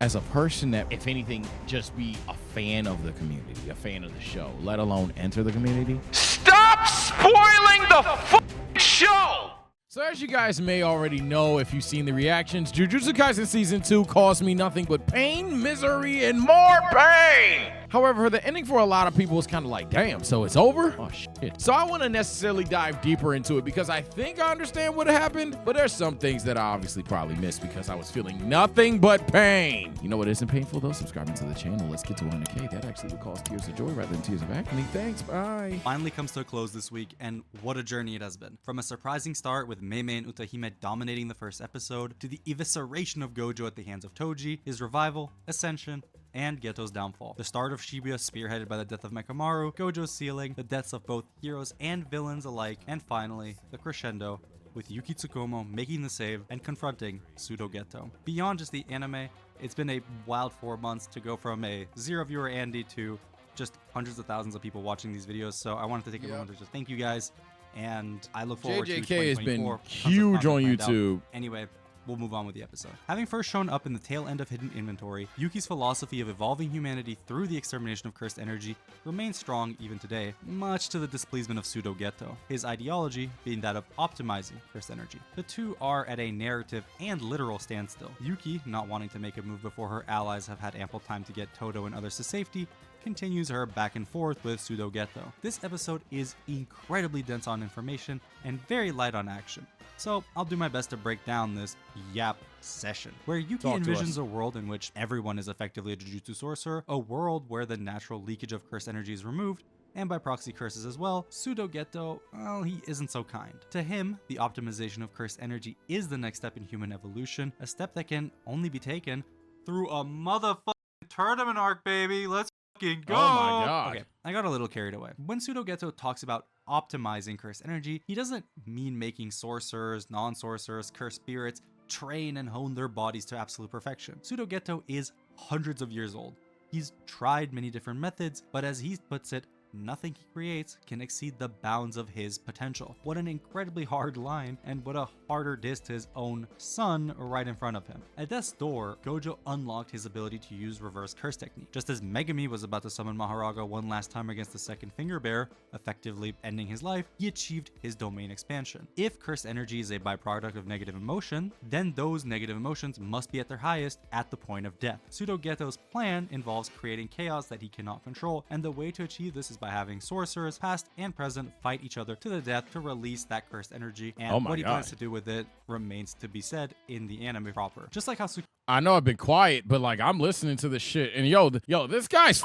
as a person that, if anything, just be a fan of the community, a fan of the show, let alone enter the community. Stop spoiling the show! So as you guys may already know, if you've seen the reactions, Jujutsu Kaisen Season 2 caused me nothing but pain, misery, and more pain! However, the ending for a lot of people was kind of like, damn, so it's over? Oh, shit. So I want to necessarily dive deeper into it because I think I understand what happened, but there's some things that I obviously probably missed because I was feeling nothing but pain. You know what isn't painful, though? Subscribing to the channel. Let's get to 100K. That actually would cause tears of joy rather than tears of agony. Thanks, bye. Finally comes to a close this week, and what a journey it has been. From a surprising start with Meimei and Utahime dominating the first episode, to the evisceration of Gojo at the hands of Toji, his revival, ascension, and Ghetto's downfall. The start of Shibuya spearheaded by the death of Mekamaru, Gojo's sealing, the deaths of both heroes and villains alike, and finally, the crescendo with Yuki Tsukumo making the save and confronting Pseudo Ghetto. Beyond just the anime, it's been a wild 4 months to go from a 0 viewer Andy to just hundreds of thousands of people watching these videos, so I wanted to take a moment to just thank you guys, and I look forward to 2024. JJK has been huge on YouTube. Anyway, we'll move on with the episode. Having first shown up in the tail end of Hidden Inventory, Yuki's philosophy of evolving humanity through the extermination of cursed energy remains strong even today, much to the displeasement of Pseudo Ghetto, his ideology being that of optimizing cursed energy. The two are at a narrative and literal standstill. Yuki, not wanting to make a move before her allies have had ample time to get Todo and others to safety, continues her back and forth with Pseudo Ghetto. This episode is incredibly dense on information and very light on action. So I'll do my best to break down this yap session, where Yuki envisions a world in which everyone is effectively a Jujutsu sorcerer, a world where the natural leakage of curse energy is removed, and by proxy curses as well. Pseudo Ghetto, well, he isn't so kind. To him, the optimization of cursed energy is the next step in human evolution, a step that can only be taken through a motherfucking tournament arc, baby. Let's fucking go! Oh my god. Okay, I got a little carried away. When Pseudo Ghetto talks about optimizing cursed energy, he doesn't mean making sorcerers, non-sorcerers, cursed spirits train and hone their bodies to absolute perfection. Pseudo Ghetto is hundreds of years old. He's tried many different methods, but as he puts it, nothing he creates can exceed the bounds of his potential. What an incredibly hard line, and what a harder diss to his own son right in front of him. At death's door, Gojo unlocked his ability to use reverse curse technique. Just as Megami was about to summon Maharaga one last time against the second finger bear, effectively ending his life, he achieved his domain expansion. If cursed energy is a byproduct of negative emotion, then those negative emotions must be at their highest at the point of death. Pseudo Ghetto's plan involves creating chaos that he cannot control, and the way to achieve this is by having sorcerers, past and present, fight each other to the death to release that cursed energy, and what he plans to do with it remains to be said in the anime proper. Just like how I know I've been quiet, but like I'm listening to this shit, and yo, this guy's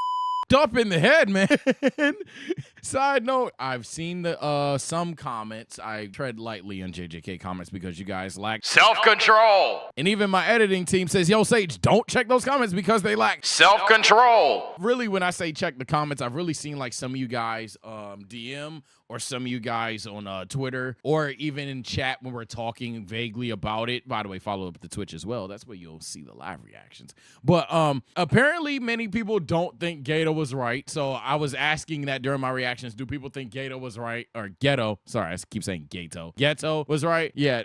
up in the head, man. Side note, I've seen the some comments. I tread lightly on JJK comments because you guys lack Self-control! and even my editing team says, yo, Sage, don't check those comments because they lack Self-control! Really, when I say check the comments, I've really seen like some of you guys DM or some of you guys on Twitter or even in chat when we're talking vaguely about it. By the way, follow up the Twitch as well. That's where you'll see the live reactions. But apparently many people don't think Ghetto was right. So I was asking that during my reactions. Do people think Ghetto was right? Or Ghetto. Sorry, I keep saying Ghetto. Ghetto was right. Yeah.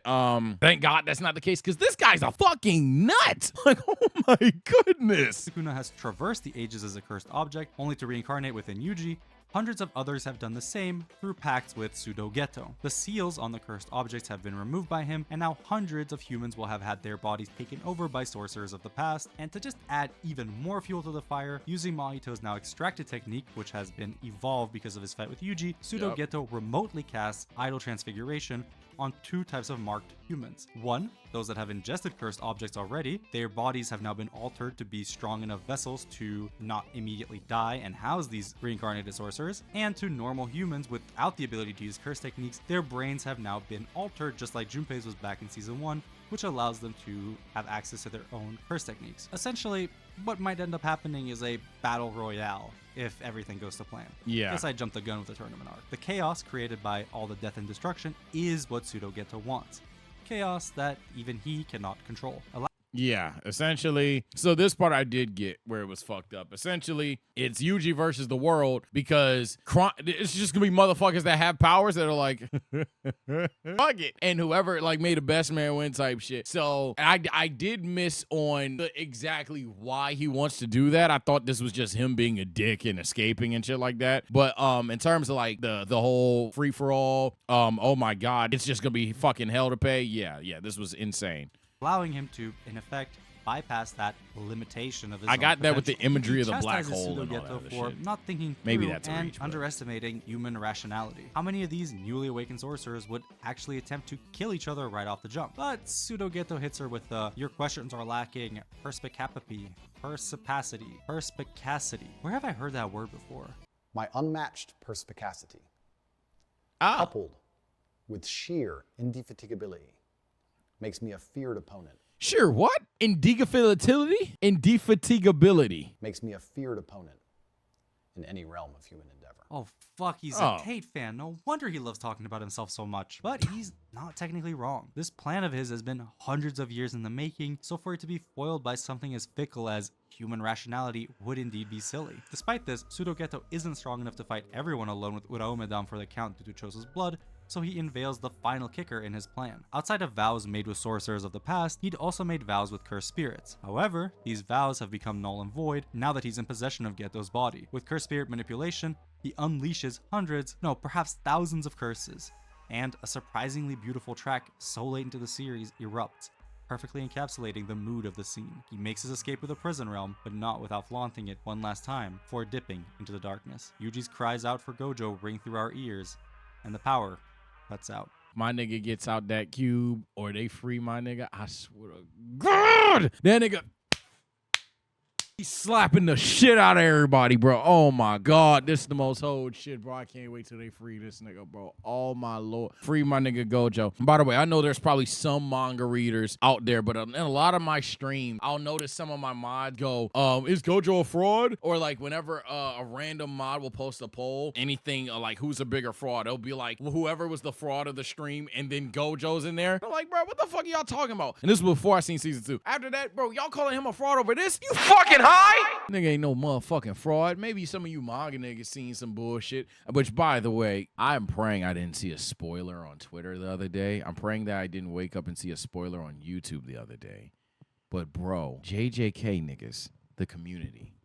Thank God that's not the case because this guy's a fucking nut. Like, oh my goodness. Sukuna has traversed the ages as a cursed object, only to reincarnate within Yuji. Hundreds of others have done the same through pacts with Pseudo Ghetto. The seals on the cursed objects have been removed by him, and now hundreds of humans will have had their bodies taken over by sorcerers of the past. And to just add even more fuel to the fire, using Mahito's now extracted technique, which has been evolved because of his fight with Yuji, Pseudo Ghetto remotely casts Idol Transfiguration on two types of marked humans. One, those that have ingested cursed objects already. Their bodies have now been altered to be strong enough vessels to not immediately die and house these reincarnated sorcerers. And to normal humans without the ability to use curse techniques, their brains have now been altered, just like Junpei's was back in season 1, which allows them to have access to their own curse techniques. Essentially, what might end up happening is a battle royale if everything goes to plan. Yeah. Guess I jumped the gun with the tournament arc. The chaos created by all the death and destruction is what Pseudo Ghetto wants. Chaos that even he cannot control. Yeah, essentially. So this part I did get where it was fucked up. Essentially, it's Yuji versus the world because it's just gonna be motherfuckers that have powers that are like, fuck it, and whoever like made a best man win type shit. So I did miss on exactly why he wants to do that. I thought this was just him being a dick and escaping and shit like that. But in terms of like the whole free for all, oh my god, it's just gonna be fucking hell to pay. Yeah, this was insane. Allowing him to, in effect, bypass that limitation of his I own got that with the potential. imagery of the He black chastises hole and all Ghetto that other for shit. not thinking Maybe through that's a and reach, but- underestimating human rationality. How many of these newly awakened sorcerers would actually attempt to kill each other right off the jump? But Ghetto hits her with your questions are lacking perspicacity. Where have I heard that word before? My unmatched perspicacity, Ah, coupled with sheer indefatigability, makes me a feared opponent. sure. What? Indefatigability. Makes me a feared opponent in any realm of human endeavor. Oh, fuck, he's Oh. a Tate fan. No wonder he loves talking about himself so much. But he's not technically wrong. This plan of his has been hundreds of years in the making, so for it to be foiled by something as fickle as human rationality would indeed be silly. Despite this, Ghetto isn't strong enough to fight everyone alone with Uraome down for the count due to Choso's blood, so he unveils the final kicker in his plan. Outside of vows made with sorcerers of the past, he'd also made vows with cursed spirits. However, these vows have become null and void now that he's in possession of Ghetto's body. With cursed spirit manipulation, he unleashes hundreds, no, perhaps thousands of curses. And a surprisingly beautiful track so late into the series erupts, perfectly encapsulating the mood of the scene. He makes his escape with the prison realm, but not without flaunting it one last time before dipping into the darkness. Yuji's cries out for Gojo ring through our ears, and the power cuts out. My nigga gets out that cube or they free my nigga. I swear to God, that nigga. He's slapping the shit out of everybody, bro. Oh my God, this is the most hold shit, bro. I can't wait till they free this nigga, bro. Oh my Lord, free my nigga Gojo. By the way, I know there's probably some manga readers out there, but in a lot of my stream, I'll notice some of my mods go, "Is Gojo a fraud?" Or like whenever a random mod will post a poll, anything like who's a bigger fraud, it'll be like whoever was the fraud of the stream, and then Gojo's in there. I'm like, bro, what the fuck are y'all talking about? And this was before I seen season 2. After that, bro, y'all calling him a fraud over this? You Fucking high? nigga ain't no motherfucking fraud. Maybe some of you manga niggas seen some bullshit. Which, by the way, I'm praying I didn't see a spoiler on Twitter the other day. I'm praying that I didn't wake up and see a spoiler on YouTube the other day. But, bro, JJK niggas, the community.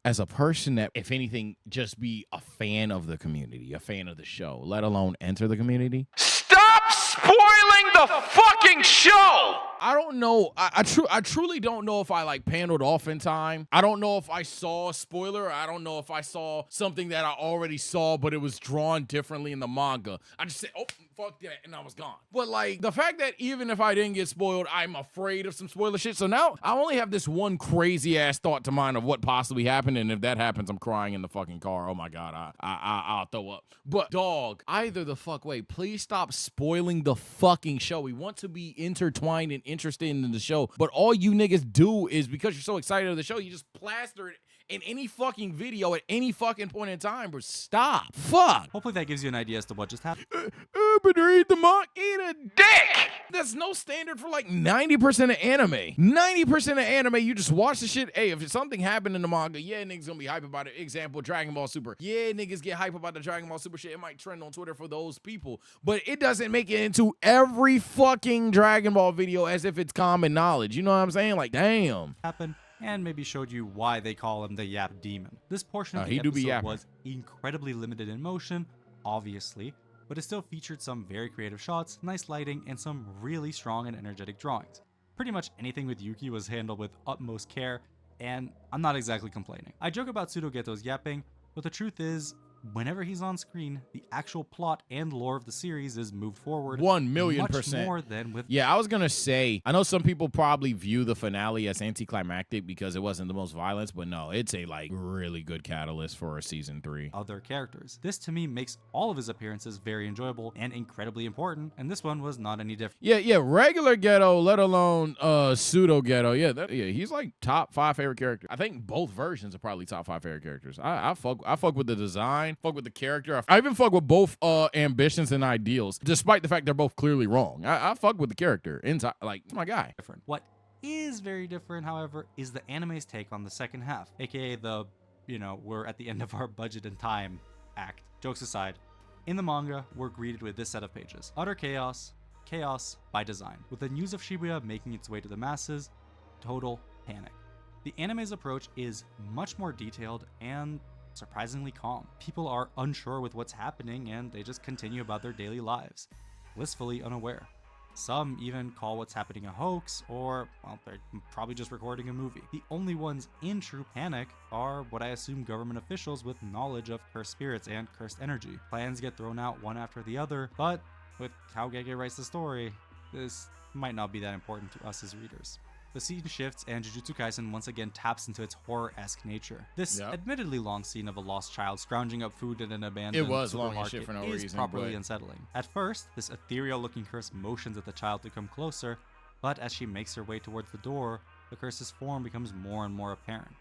As a person that, if anything, just be a fan of the community, a fan of the show, let alone enter the community. Stop spoiling the fucking show! I don't know. I truly don't know if I like paneled off in time. I don't know if I saw a spoiler. I don't know if I saw something that I already saw, but it was drawn differently in the manga. I just said, oh, fuck that, and I was gone. But like the fact that even if I didn't get spoiled, I'm afraid of some spoiler shit. So now I only have this one crazy ass thought to mind of what possibly happened, and if that happens, I'm crying in the fucking car. Oh my God, I'll throw up. But dog, either the fuck way, please stop spoiling the fucking show. We want to be intertwined and interested in the show, but all you niggas do is because you're so excited of the show, you just plaster it in any fucking video at any fucking point in time. But stop. Fuck. Hopefully that gives you an idea as to what just happened. But read the manga. Eat a Dick! That's no standard for like 90% of anime. 90% of anime, you just watch the shit. Hey, if something happened in the manga, yeah, niggas gonna be hype about it. Example, Dragon Ball Super. Yeah, niggas get hype about the Dragon Ball Super shit. It might trend on Twitter for those people, but it doesn't make it into every fucking Dragon Ball video as if it's common knowledge. You know what I'm saying? Like, damn. And maybe showed you why they call him the Yap Demon. This portion of the he do be episode yapping. was incredibly limited in motion, obviously, but it still featured some very creative shots, nice lighting, and some really strong and energetic drawings. Pretty much anything with Yuki was handled with utmost care, and I'm not exactly complaining. I joke about Ghetto's yapping, but the truth is, whenever he's on screen, the actual plot and lore of the series is moved forward 1,000,000%. much more than with Yeah, I was gonna say, I know some people probably view the finale as anticlimactic because it wasn't the most violence, but no, it's a like really good catalyst for a season 3. other characters. This to me makes all of his appearances very enjoyable and incredibly important, and this one was not any different. Yeah, regular Ghetto, let alone pseudo Ghetto. Yeah, he's like top 5 favorite character. I think both versions are probably top 5 favorite characters. I fuck with the design, fuck with the character. I even fuck with both ambitions and ideals, despite the fact they're both clearly wrong. I fuck with the character. Like, it's my guy. What is very different, however, is the anime's take on the second half, aka the, we're at the end of our budget and time act. Jokes aside, in the manga, we're greeted with this set of pages. Utter chaos, chaos by design. With the news of Shibuya making its way to the masses, total panic. The anime's approach is much more detailed and surprisingly calm. People are unsure with what's happening and they just continue about their daily lives, blissfully unaware. Some even call what's happening a hoax, or, well, they're probably just recording a movie. The only ones in true panic are what I assume government officials with knowledge of cursed spirits and cursed energy. Plans get thrown out one after the other, but with how Gege writes the story, this might not be that important to us as readers. The scene shifts and Jujutsu Kaisen once again taps into its horror-esque nature. This admittedly long scene of a lost child scrounging up food in an abandoned supermarket is properly unsettling. At first, this ethereal-looking curse motions at the child to come closer, but as she makes her way towards the door, the curse's form becomes more and more apparent.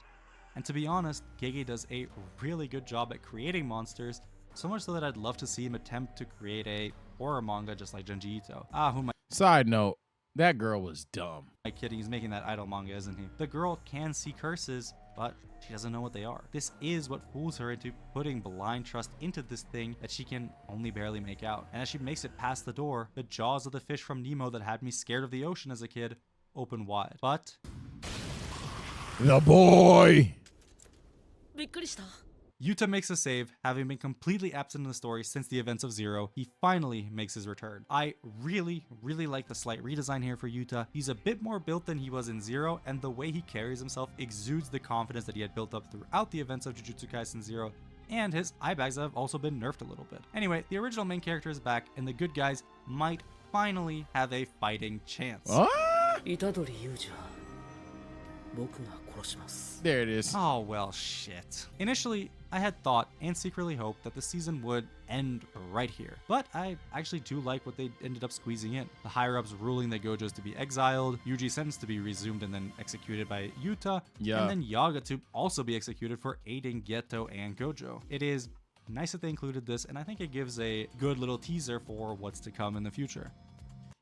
And to be honest, Gege does a really good job at creating monsters, so much so that I'd love to see him attempt to create a horror manga just like Junji Ito. Side note, that girl was dumb. I'm kidding, he's making that idol manga, isn't he? The girl can see curses, but she doesn't know what they are. This is what fools her into putting blind trust into this thing that she can only barely make out. And as she makes it past the door, the jaws of the fish from Nemo that had me scared of the ocean as a kid open wide. But the boy! Yuta makes a save, having been completely absent in the story since the events of Zero. He finally makes his return. I really like the slight redesign here for Yuta. He's a bit more built than he was in Zero, and the way he carries himself exudes the confidence that he had built up throughout the events of Jujutsu Kaisen Zero, and his eye bags have also been nerfed a little bit. Anyway, the original main character is back, and the good guys might finally have a fighting chance. What? itadori. There it is. Oh, well, shit. Initially, I had thought and secretly hoped that the season would end right here. But I actually do like what they ended up squeezing in. The higher-ups ruling the Gojos to be exiled, Yuji sentenced to be resumed and then executed by Yuta, and then Yaga to also be executed for aiding Ghetto and Gojo. It is nice that they included this, and I think it gives a good little teaser for what's to come in the future.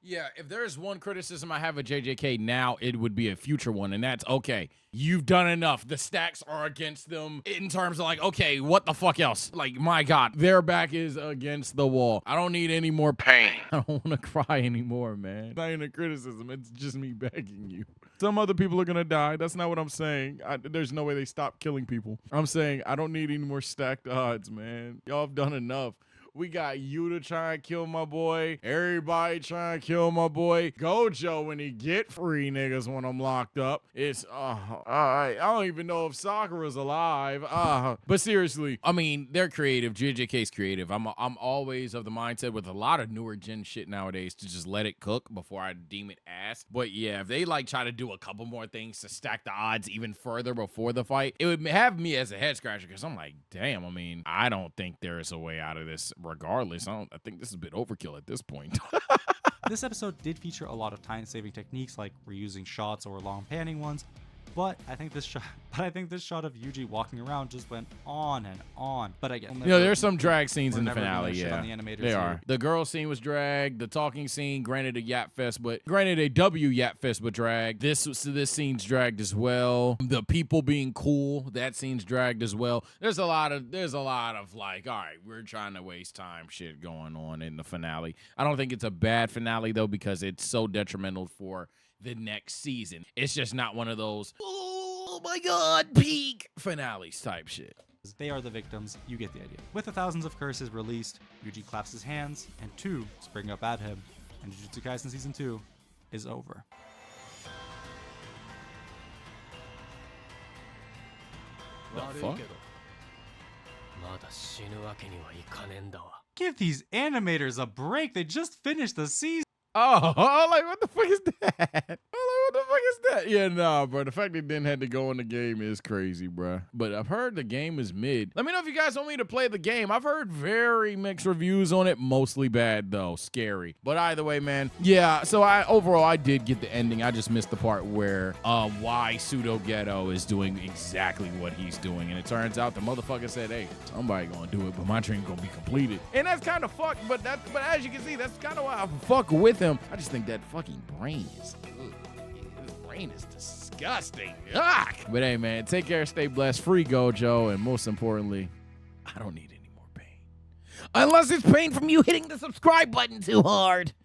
Yeah, if there's one criticism I have of JJK now, it would be a future one, and that's, okay, you've done enough. The stacks are against them in terms of, like, okay, what the fuck else? Like, my God, their back is against the wall. I don't need any more pain. I don't want to cry anymore, man. Not even a criticism. It's just me begging you. Some other people are going to die. That's not what I'm saying. There's no way they stop killing people. I'm saying I don't need any more stacked odds, man. Y'all have done enough. We got Yuta trying to kill my boy. Everybody trying to kill my boy. Gojo when he get free, niggas, when I'm locked up. It's, I don't even know if Sakura's alive. But seriously, I mean, they're creative. JJK's creative. I'm always of the mindset with a lot of newer gen shit nowadays to just let it cook before I deem it ass. But yeah, if they like try to do a couple more things to stack the odds even further before the fight, it would have me as a head scratcher because I'm like, damn, I mean, I don't think there is a way out of this. Regardless, I think this is a bit overkill at this point. This episode did feature a lot of time-saving techniques like reusing shots or long panning ones, but I think this shot of Yuji walking around just went on and on. But again, there's some drag scenes in the finale. Yeah, they are. The girl scene was dragged. The talking scene, granted a yap fest, but yap fest, but drag. This scene's dragged as well. The people being cool, that scene's dragged as well. There's a lot of like, all right, we're trying to waste time shit going on in the finale. I don't think it's a bad finale though because it's so detrimental for the next season. It's just not one of those, oh my God, peak finales type shit. They are the victims, you get the idea. With the thousands of curses released, Yuji claps his hands, and two spring up at him, and Jujutsu Kaisen Season 2 is over. The fuck? Give these animators a break, they just finished the season. Oh, like, what the fuck is that? What the fuck is that? Yeah, nah, bro. The fact they didn't have to go in the game is crazy, bro. But I've heard the game is mid. Let me know if you guys want me to play the game. I've heard very mixed reviews on it. Mostly bad, though. Scary. But either way, man. Yeah, so overall, I did get the ending. I just missed the part where why Pseudo Ghetto is doing exactly what he's doing. And it turns out the motherfucker said, hey, somebody gonna do it, but my dream gonna be completed. And that's kind of fucked, but as you can see, that's kind of why I fuck with him. I just think that fucking brain is ugh. His brain Pain is disgusting. Ugh. But hey, man, take care, stay blessed, free Gojo, and most importantly, I don't need any more pain. Unless it's pain from you hitting the subscribe button too hard.